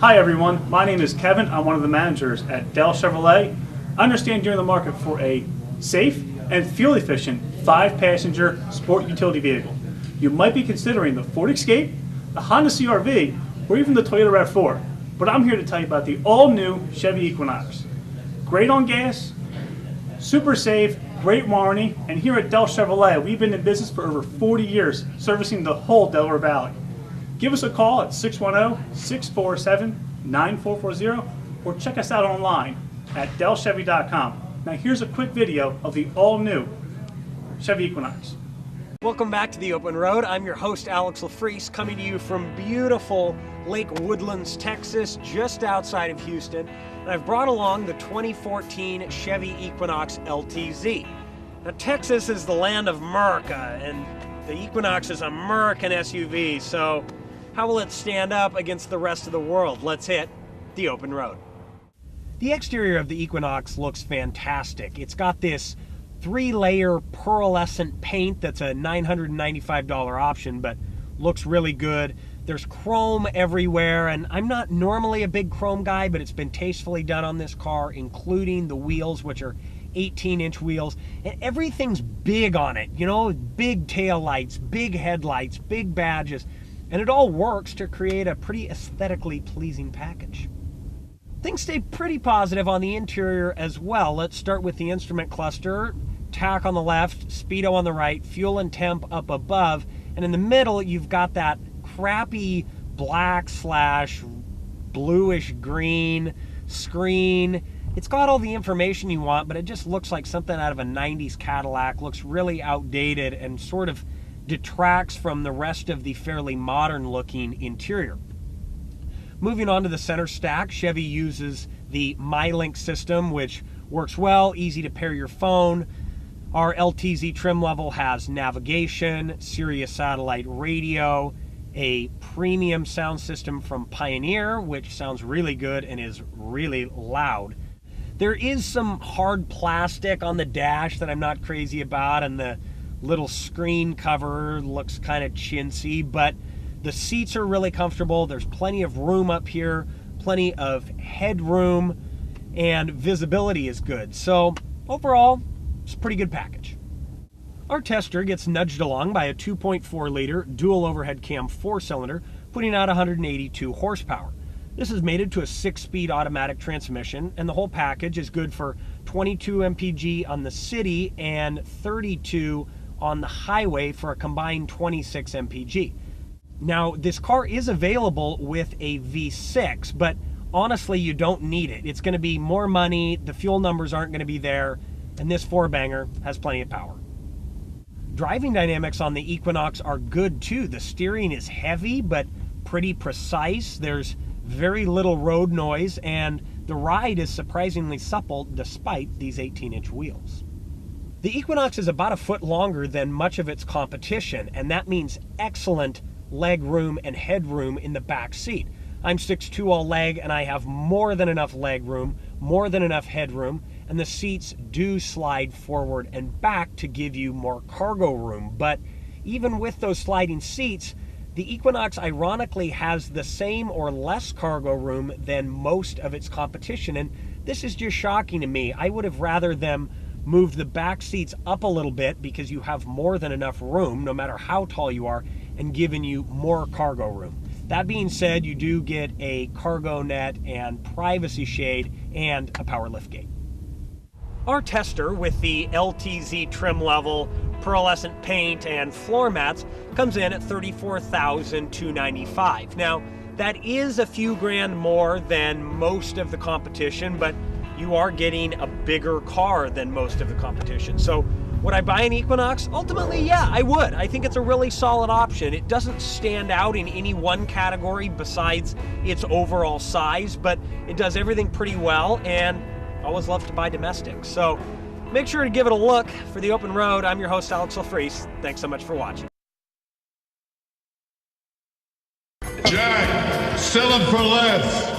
Hi everyone, my name is Kevin. I'm one of the managers at Dell Chevrolet. I understand you're in the market for a safe and fuel-efficient 5-passenger sport utility vehicle. You might be considering the Ford Escape, the Honda CR-V, or even the Toyota RAV4. But I'm here to tell you about the all-new Chevy Equinox. Great on gas, super safe, great warranty, and here at Dell Chevrolet, we've been in business for over 40 years, servicing the whole Delaware Valley. Give us a call at 610-647-9440 or check us out online at dellchevy.com. Now here's a quick video of the all-new Chevy Equinox. Welcome back to The Open Road. I'm your host, Alex LaFreese, coming to you from beautiful Lake Woodlands, Texas, just outside of Houston. And I've brought along the 2014 Chevy Equinox LTZ. Now, Texas is the land of America, and the Equinox is an American SUV, so how will it stand up against the rest of the world? Let's hit the open road. The exterior of the Equinox looks fantastic. It's got this 3-layer pearlescent paint that's a $995 option, but looks really good. There's chrome everywhere, and I'm not normally a big chrome guy, but it's been tastefully done on this car, including the wheels, which are 18-inch wheels, and everything's big on it. You know, big tail lights, big headlights, big badges. And it all works to create a pretty aesthetically pleasing package. Things stay pretty positive on the interior as well. Let's start with the instrument cluster. Tach on the left, speedo on the right, fuel and temp up above, and in the middle you've got that crappy black / bluish green screen. It's got all the information you want, but it just looks like something out of a 90s Cadillac. Looks really outdated and sort of detracts from the rest of the fairly modern looking interior. Moving on to the center stack, Chevy uses the MyLink system, which works well, easy to pair your phone. Our LTZ trim level has navigation, Sirius satellite radio, a premium sound system from Pioneer, which sounds really good and is really loud. There is some hard plastic on the dash that I'm not crazy about, and the little screen cover looks kind of chintzy, but the seats are really comfortable. There's plenty of room up here, plenty of headroom, and visibility is good. So overall, it's a pretty good package. Our tester gets nudged along by a 2.4 liter dual overhead cam 4-cylinder, putting out 182 horsepower. This is mated to a 6-speed automatic transmission, and the whole package is good for 22 mpg on the city and 32 on the highway for a combined 26 mpg. Now, this car is available with a V6, but honestly, you don't need it. It's going to be more money, the fuel numbers aren't going to be there, and this 4-banger has plenty of power. Driving dynamics on the Equinox are good too. The steering is heavy, but pretty precise. There's very little road noise, and the ride is surprisingly supple despite these 18-inch wheels. The Equinox is about a foot longer than much of its competition, and that means excellent leg room and headroom in the back seat. I'm 6'2" all leg, and I have more than enough leg room, more than enough headroom, and the seats do slide forward and back to give you more cargo room. But even with those sliding seats, the Equinox ironically has the same or less cargo room than most of its competition, and this is just shocking to me. I would have rather them move the back seats up a little bit because you have more than enough room, no matter how tall you are, and given you more cargo room. That being said, you do get a cargo net and privacy shade and a power liftgate. Our tester with the LTZ trim level, pearlescent paint, and floor mats comes in at $34,295. Now, that is a few grand more than most of the competition, but you are getting a bigger car than most of the competition. So would I buy an Equinox? Ultimately, yeah, I would. I think it's a really solid option. It doesn't stand out in any one category besides its overall size, but it does everything pretty well, and I always love to buy domestic. So make sure to give it a look. For The Open Road, I'm your host, Alex LaFreese. Thanks so much for watching. Jack, sell them for less.